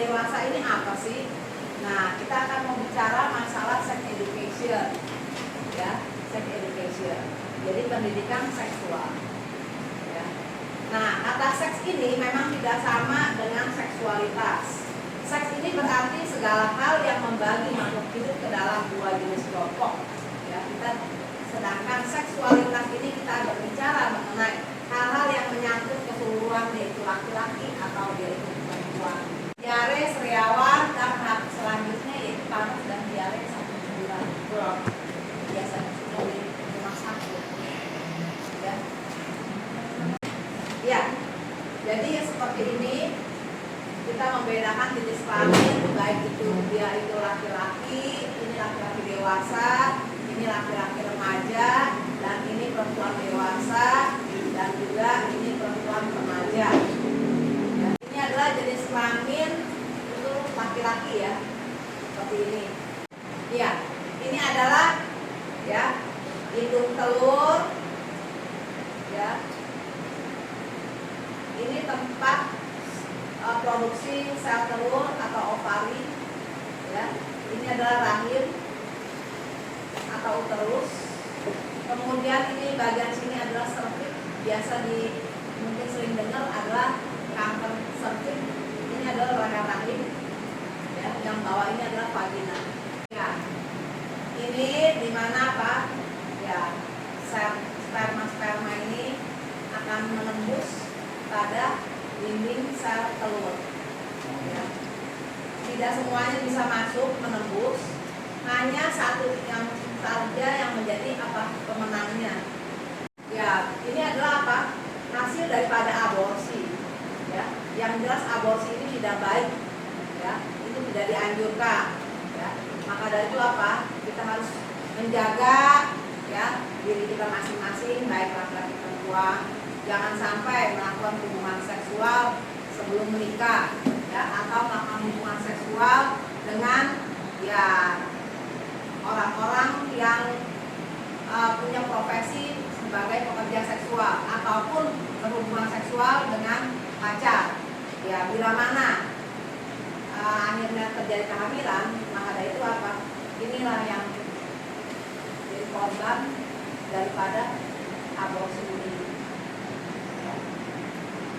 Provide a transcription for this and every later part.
dewasa ini apa sih? Nah, kita akan membicara masalah sex education, ya, sex education. Jadi pendidikan seksual. Ya. Nah, kata seks ini memang tidak sama dengan seksualitas. Seks ini berarti segala hal yang membagi makhluk hidup ke dalam dua jenis kelompok. Ya, sedangkan seksualitas ini kita berbicara mengenai hal-hal yang menyangkut keseluruhan, yaitu laki-laki atau yaitu perempuan. Diare, sariawan, dan tahap selanjutnya yaitu panas dan diare 1 bulan. Biasanya sudah di rumah sakit. Ya, jadi seperti ini kita membedakan jenis kelamin, baik itu dia itu laki-laki, ini laki-laki dewasa, ini laki-laki remaja, dan ini perempuan dewasa, dan juga ini perempuan remaja. Dan ini adalah jenis kelamin untuk laki-laki ya, seperti ini. Ya, ini adalah ya indung telur, ya. Ini tempat produksi sel telur atau ovari, ya. Ini adalah rahim atau uterus. Kemudian ini bagian sini adalah serviks, biasa mungkin sering dengar adalah kanker serviks. Ini adalah rahim, ya. Yang bawah ini adalah vagina. Ya, ini di mana apa? Ya, sperma ini akan menembus pada dinding sel telur. Ya. Tidak semuanya bisa masuk menembus, hanya satu yang saja yang menjadi apa pemenangnya. Ya, ini adalah apa? Hasil daripada aborsi. Ya, yang jelas aborsi ini tidak baik. Ya, itu tidak dianjurkan. Ya, maka dari itu apa? Kita harus menjaga ya diri kita masing-masing, baik laki-laki perempuan. Jangan sampai melakukan hubungan seksual sebelum menikah, ya, atau melakukan hubungan seksual dengan ya orang-orang yang punya profesi sebagai pekerja seksual ataupun berhubungan seksual dengan pacar. Ya, bila mana akhirnya terjadi kehamilan, maka dari itu apa? Inilah yang jadi korban daripada aborsi ini.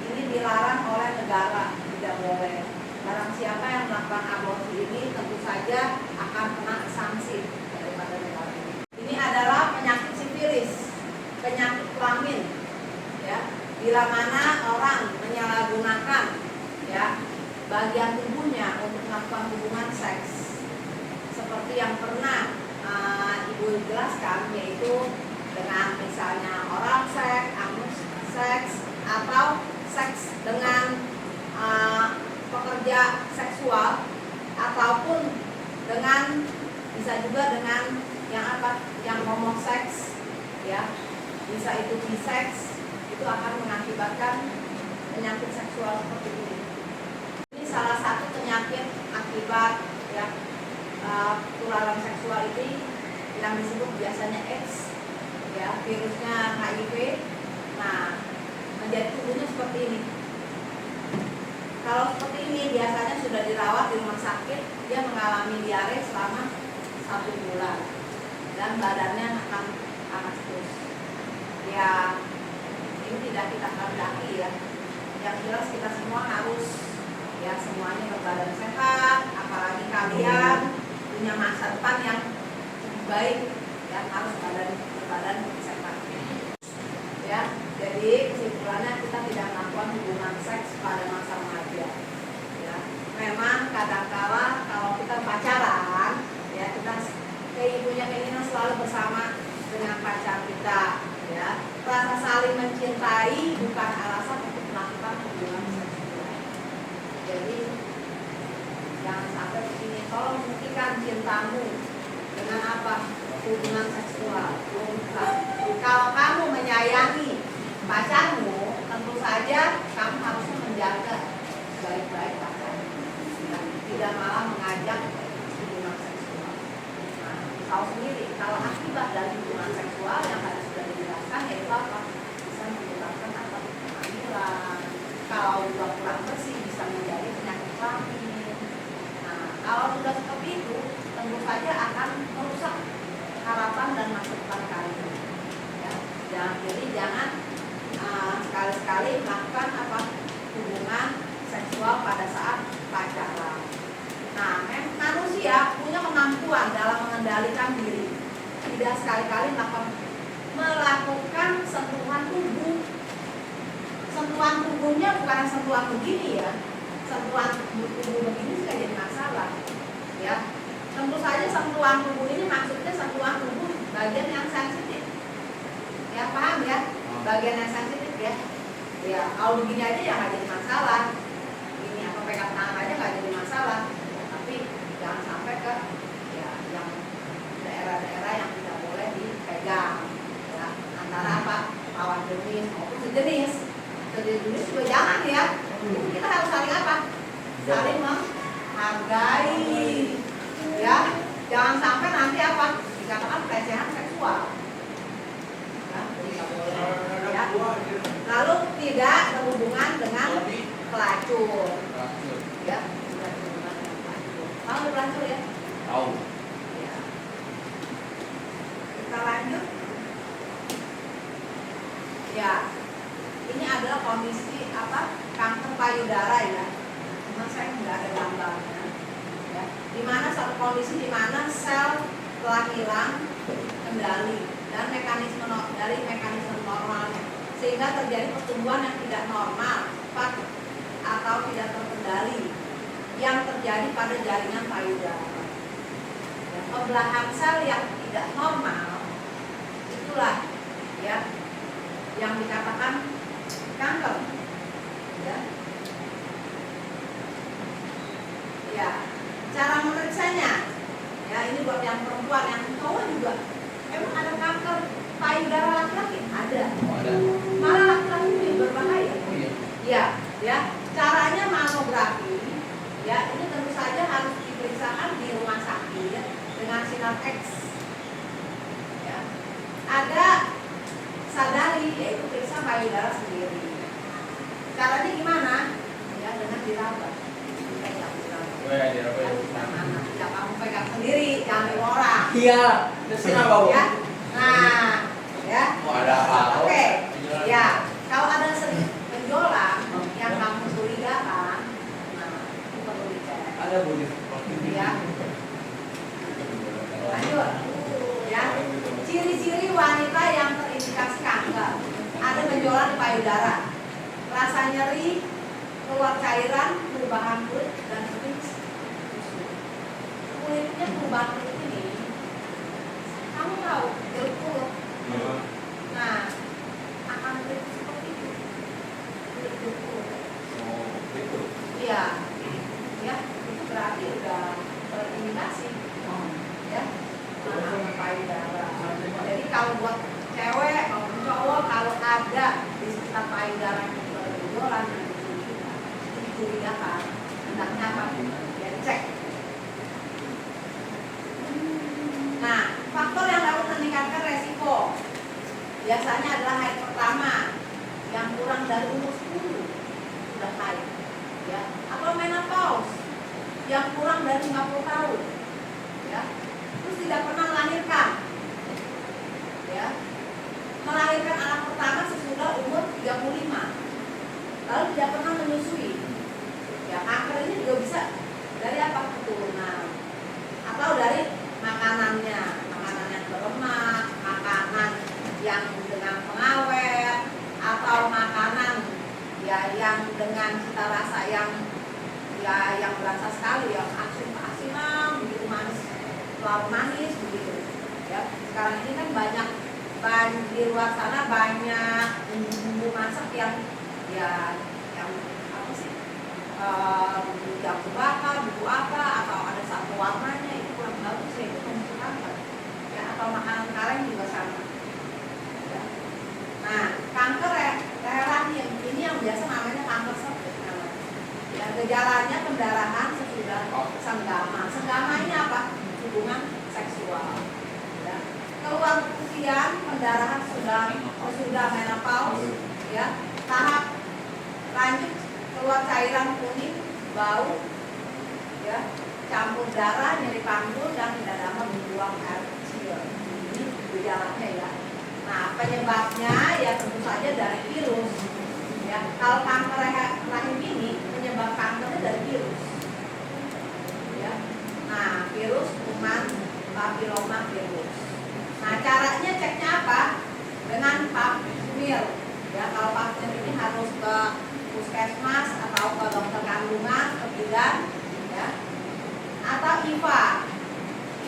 Ini dilarang oleh negara, tidak boleh. Barang siapa yang melakukan aborsi ini tentu saja akan kena sanksi daripada negara ini. Ini adalah penyakit sifilis, penyakit kelamin, ya. Bila mana orang menyalahgunakan ya bagian tubuhnya untuk melakukan hubungan seks, seperti yang pernah Ibu jelaskan, yaitu dengan misalnya oral seks, anus seks, atau seks dengan pekerja seksual, ataupun dengan bisa juga dengan yang apa, yang homoseks, ya, bisa itu bisex, itu akan mengakibatkan penyakit seksual seperti ini. Ini salah satu penyakit akibat ya ketularan seksual ini yang disebut biasanya AIDS, ya, virusnya HIV. Nah, menjadi tubuhnya seperti ini. Kalau seperti ini biasanya sudah dirawat di rumah sakit, dia mengalami diare selama 1 bulan dan badannya akan panas terus. Ya, ini tidak kita kehendaki ya. Yang jelas kita semua harus ya semuanya berbadan sehat, apalagi kalian punya masa depan yang lebih baik, ya harus berbadan sehat. Ya, jadi kesimpulannya kita tidak melakukan hubungan seks pada masa remaja. Ya, memang kadangkala kalau kita pacaran, ya kita punya keinginan selalu bersama dengan pacar kita. Ya, rasa saling mencintai bukan alasan untuk melakukan hubungan seksual. Jadi jangan sampai begini. Tolong buktikan cintamu dengan apa? Hubungan seksual. Bukan. Kalau kamu menyayangi pacarmu, tentu saja kamu harus menjaga baik-baik pacarmu, tidak malah mengajak hubungan seksual. Nah, tahu sendiri kalau akibat dari hubungan seksual yang tadi sudah dijelaskan yaitu apa? Bisa menyebabkan apa? Kehamilan. Kalau juga kurang bersih bisa menjadi penyakit kelamin. Kalau sudah seperti itu, tentu saja akan merusak harapan dan masa depan kalian. Ya, jadi jangan sekali-sekali melakukan hubungan seksual pada saat pacaran. Nah, manusia punya kemampuan dalam mengendalikan diri. Tidak sekali-kali melakukan sentuhan tubuh. Sentuhan tubuhnya bukan sentuhan begini ya. Sentuhan tubuh begini sudah jadi masalah. Ya, tentu saja sentuhan tubuh ini maksudnya sentuhan tubuh bagian yang sensitif. Ya, paham ya? Bagian yang sensitif ya. Ya, kalau begini aja ya nggak jadi masalah. Ini atau pegang tangan aja nggak jadi masalah. Ya, tapi jangan sampai ke ya yang daerah-daerah yang tidak boleh dipegang. Ya, antara lawan jenis maupun sejenis. Sejenis juga jangan ya. Kita harus saling saling menghargai. Ya, jangan sampai nanti dikatakan pelecehan seksual. Ya, tidak boleh. Ya. Lalu tidak berhubungan dengan pelacur. Ya, tidak berhubungan dengan pelacur. Tahu pelacur ya? Tahu. Ya. Kita lanjut. Ya, ini adalah kondisi kanker payudara ya. Cuma saya nggak ada gambarnya. Ya, di mana satu kondisi di mana sel telah hilang kendali dan mekanisme normalnya, sehingga terjadi pertumbuhan yang tidak normal, cepat atau tidak terkendali yang terjadi pada jaringan payudara. Ya, pembelahan sel yang tidak normal itulah ya yang dikatakan kanker. Ya. Ya, cara memeriksanya, ya ini buat yang perempuan, yang cowok juga. Emang ada kanker payudara laki-laki? Ada. Malah laki-laki lebih berbahaya. Oh, iya. Ya, ya. Caranya mamografi. Ya, ini tentu saja harus diperiksakan di rumah sakit dengan sinar X. Ya. Ada sadari, yaitu periksa payudara sendiri. Caranya gimana? Ya, dengan diraba. Ya, kamu pegang sendiri, jangan di orang. Iya, terus kenapa Bu? Ya, nah, ya. Mau ada apa? Oke, ya. Kalau ada sedikit benjolan yang kamu curigakan, nah itu perlu dicek. Ada Bu. Ya. Lanjut. Ya. Ciri-ciri wanita yang terindikasi kanker. Ada benjolan di payudara, rasa nyeri, keluar cairan, perubahan kulit dan kulitnya perubahan kulit ini, kamu tahu jeruk purut. Nah, akan kulit seperti itu. Kulit jeruk purut. Oh, gitu. Iya, ya itu berarti udah terindikasi. Ya, mana payudara. Jadi kalau buat cewek maupun cowok, kalau ada di sekitar payudara yang berbenjolan dan dicurigakan, hendaknya ya dicek. Nah, faktor yang dapat meningkatkan resiko biasanya adalah haid pertama yang kurang dari umur 10 sudah haid, ya, atau menopause yang kurang dari 50 tahun, ya, terus tidak pernah melahirkan, ya, melahirkan anak pertama sesudah umur 35, lalu tidak pernah menyusui, ya, kanker ini juga bisa dari keturunan atau dari makanannya, makanan yang berlemak, makanan yang dengan pengawet, atau makanan ya yang dengan cita rasa yang berasa sekali, yang asinan begitu, manis, terlalu manis begitu. Ya, sekarang ini kan banyak di luar sana banyak bumbu masak yang apa sih? Jamu bakar, bumbu apa, atau ada satu warnanya, itu kurang bagus ya, itu memicu kanker. Ya, atau makanan kaleng juga sama. Ya. Nah, kanker rahim ini yang biasa namanya kanker cervix namanya. Ya, gejalanya pendarahan sesudah senggama. Senggama ini apa? Hubungan seksual. Ya. Keluar putihan, pendarahan sesudah menopause. Ya, tahap lanjut keluar cairan kuning, bau, ya, campur darah, nyeri panggul, dan tidak dapat membuang air kecil. Ini gejalanya ya. Nah, penyebabnya ya tentu saja dari virus. Ya, kalau kanker rahim ini penyebab kankernya dari virus. Ya. Nah, virus kuman papilloma virus. Nah, caranya ceknya apa? Dengan pap smear. Ya, kalau pap smear ini harus ke puskesmas atau ke dokter kandungan, ke bidan, ya. Atau IVA.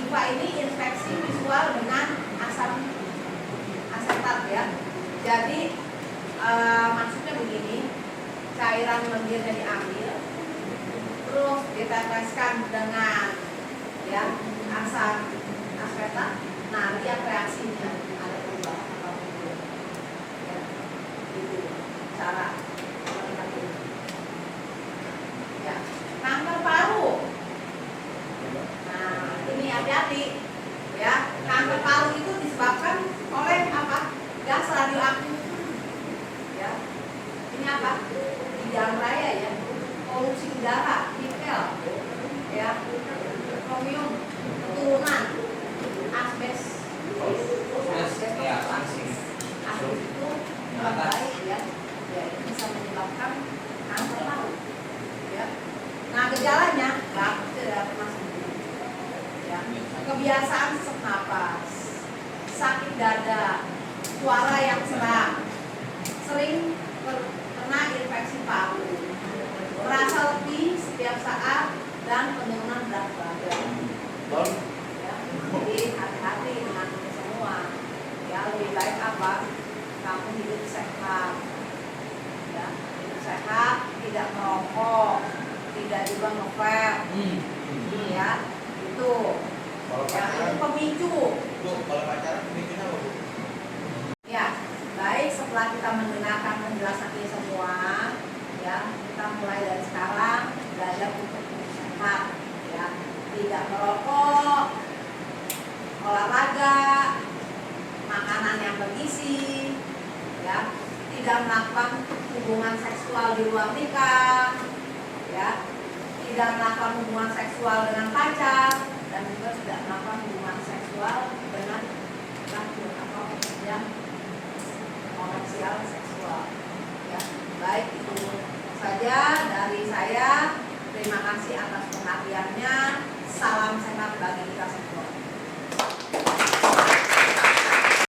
IVA ini infeksi visual dengan asam asetat ya. Jadi maksudnya begini, cairan lendirnya diambil, terus diteteskan dengan ya asam asetat. Nah, lihat reaksinya ada perubahan atau tidak. Ya, itu cara melihat ini. Ya, kanker paru. Nah, ini hati-hati. Ya, kanker paru itu disebabkan oleh apa? Gas radioaktif. Ya, ini apa? Di jalan raya ya, polusi udara, nikel, ya, kromium, keturunan, asbes. Asbes ya, asbes itu nggak baik ya. Ya, ini bisa menyebabkan kanker paru. Ya. Nah, gejalanya batuk tidak pernah sembuh. Ya. Kebiasaan sesak napas, sakit dada, suara yang serak, sering terkena infeksi paru, merasa letih setiap saat, dan penurunan berat badan. Ya, jadi hati-hati dengan ini semua. Ya, lebih baik apa? Kamu hidup sehat. Ya, hidup sehat, tidak merokok, tidak juga nge-vape. Ya, itu. Kalau Ya, itu pacaran, pemicu. Bu, kalau pacaran pemicunya apa, Bu? Ya, baik setelah kita mendengarkan penjelasan ini semua, ya kita mulai dari sekarang belajar untuk hidup sehat, ya tidak merokok, olahraga, makanan yang bergizi, ya tidak melakukan hubungan seksual di luar nikah, ya tidak melakukan hubungan seksual dengan pacar, dan juga tidak melakukan hubungan seksual dengan laki atau yang komersial seksual, ya baik itu saja.